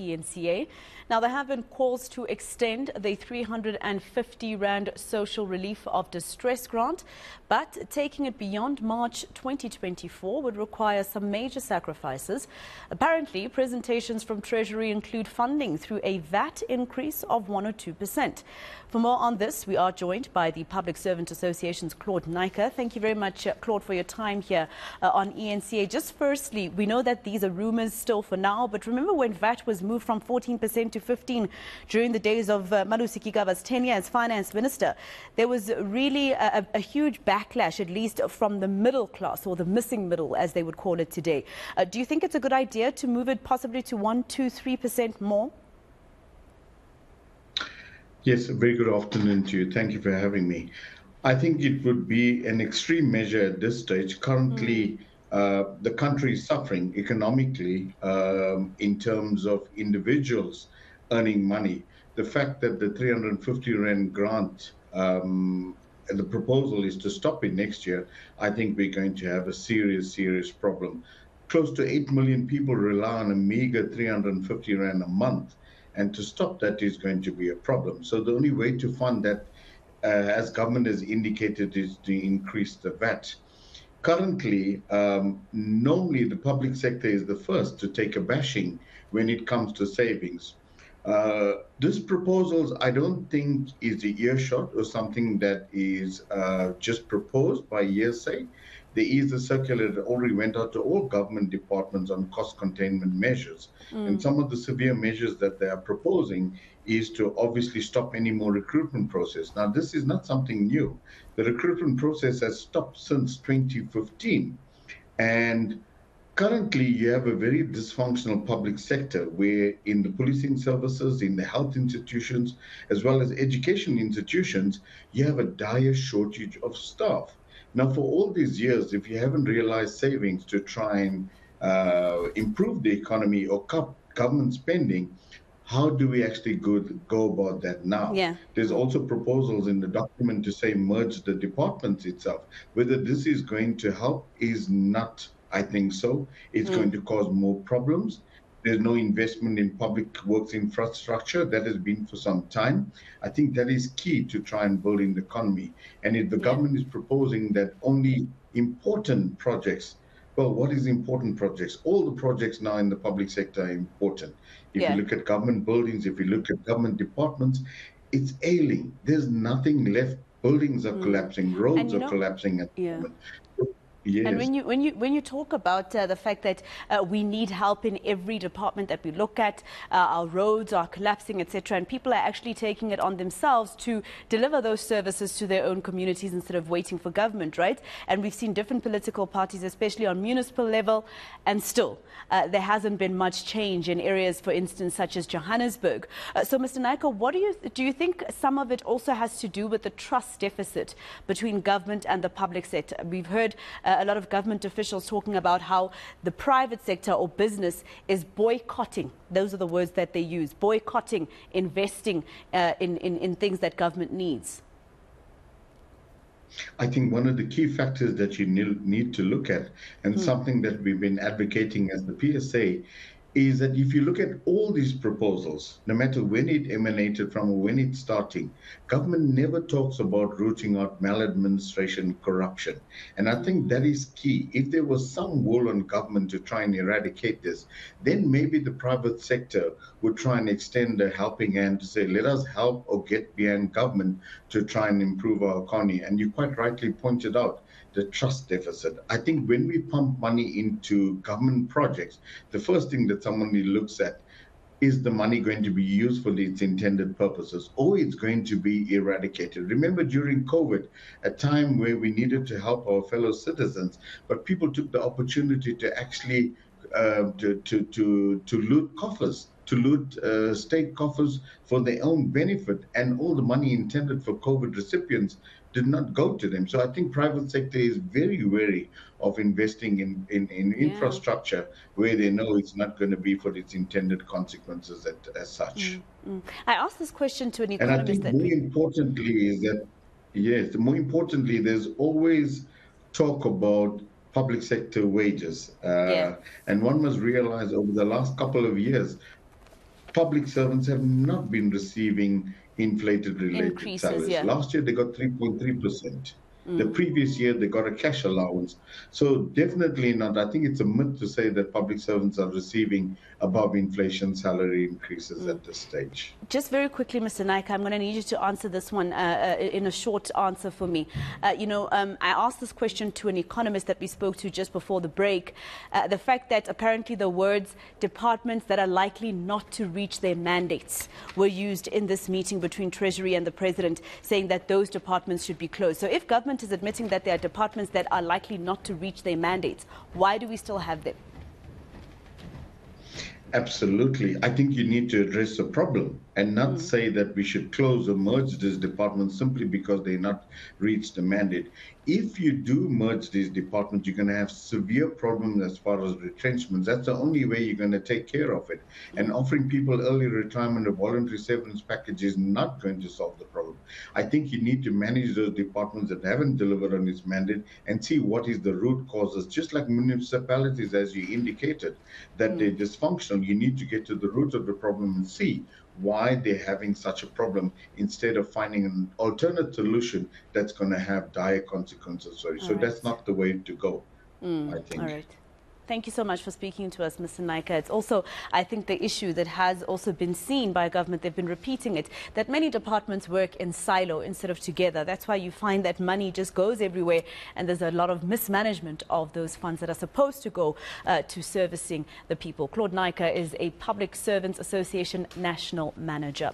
eNCA. Now, there have been calls to extend the 350 Rand social relief of distress grant, but taking it beyond March 2024 would require some major sacrifices. Apparently, presentations from Treasury include funding through a VAT increase of 1 or 2%. For more on this, we are joined by the Public Servant Association's Claude Naiker. Thank you very much, Claude, for your time here on eNCA. Just firstly, we know that these are rumours still for now, but remember when VAT was moved from 14% to 15% during the days of Malusi Gigaba's tenure as finance minister, there was really a huge backlash, at least from the middle class, or the missing middle, as they would call it today. Do you think it's a good idea to move it possibly to 1%, 2%, 3% more? Yes, a very good afternoon to you. Thank you for having me. I think it would be an extreme measure at this stage. Currently, the country is suffering economically in terms of individuals earning money. The fact that the 350 Rand grant, the proposal is to stop it next year, I think we're going to have a serious problem. Close to 8 million people rely on a meager 350 Rand a month. And to stop that is going to be a problem. So the only way to fund that, as government has indicated, is to increase the VAT. Currently, normally the public sector is the first to take a bashing when it comes to savings. This proposal, I don't think, is a earshot or something that is just proposed by hearsay. There is a circular that already went out to all government departments on cost containment measures. And some of the severe measures that they are proposing is to obviously stop any more recruitment process. Now, this is not something new. The recruitment process has stopped since 2015. And currently, you have a very dysfunctional public sector where in the policing services, in the health institutions, as well as education institutions, you have a dire shortage of staff. Now, for all these years, if you haven't realized savings to try and improve the economy or cut government spending, how do we actually go about that now? Yeah. There's also proposals in the document to say merge the departments itself. Whether this is going to help is not, I think so. It's going to cause more problems. There's no investment in public works infrastructure. That has been for some time. I think that is key to try and build in the economy. And if the government is proposing that only important projects, well, what is important projects? All the projects now in the public sector are important. If you look at government buildings, if you look at government departments, it's ailing. There's nothing left. Buildings are collapsing. Roads are collapsing at the moment. Yes. And when you talk about the fact that we need help in every department that we look at, our roads are collapsing, etc., and people are actually taking it on themselves to deliver those services to their own communities instead of waiting for government, right? And we've seen different political parties, especially on municipal level, and still there hasn't been much change in areas, for instance, such as Johannesburg. So, Mr. Naiker, what do you think some of it also has to do with the trust deficit between government and the public sector? We've heard a lot of government officials talking about how the private sector or business is boycotting. Those are the words that they use, boycotting, investing in things that government needs. I think one of the key factors that you need to look at, and something that we've been advocating as the PSA, is that if you look at all these proposals, no matter when it emanated from or when it's starting, government never talks about rooting out maladministration, corruption. And I think that is key. If there was some will on government to try and eradicate this, then maybe the private sector would try and extend a helping hand to say, let us help or get behind government to try and improve our economy. And you quite rightly pointed out the trust deficit. I think when we pump money into government projects, the first thing that somebody looks at is the money going to be used for its intended purposes, or it's going to be eradicated. Remember during COVID, a time where we needed to help our fellow citizens, but people took the opportunity to actually to loot coffers, to loot state coffers for their own benefit, and all the money intended for COVID recipients did not go to them. So I think private sector is very wary of investing in infrastructure where they know it's not going to be for its intended consequences as such. I asked this question to an economist. And I think more importantly is that, yes, more importantly, there's always talk about public sector wages. And one must realize over the last couple of years, public servants have not been receiving inflated related Increases, salaries. yeah. Last year they got 3.3%. The previous year they got a cash allowance. So definitely not. I think it's a myth to say that public servants are receiving above inflation salary increases at this stage. Just very quickly, Mr. Naiker, I'm going to need you to answer this one in a short answer for me. I asked this question to an economist that we spoke to just before the break. The fact that apparently the words departments that are likely not to reach their mandates were used in this meeting between Treasury and the President, saying that those departments should be closed. So if government is admitting that there are departments that are likely not to reach their mandates, why do we still have them? Absolutely. I think you need to address the problem and not say that we should close or merge these departments simply because they not reached the mandate. If you do merge these departments, you're going to have severe problems as far as retrenchments. That's the only way you're going to take care of it. And offering people early retirement or voluntary severance package is not going to solve the problem. I think you need to manage those departments that haven't delivered on its mandate and see what is the root causes. Just like municipalities, as you indicated, that they're dysfunctional, you need to get to the root of the problem and see why they're having such a problem instead of finding an alternate solution that's going to have dire consequences. So that's not the way to go, I think. All right. Thank you so much for speaking to us, Mr. Naiker. It's also, I think, the issue that has also been seen by government, they've been repeating it, that many departments work in silo instead of together. That's why you find that money just goes everywhere and there's a lot of mismanagement of those funds that are supposed to go to servicing the people. Claude Naiker is a Public Servants Association National Manager.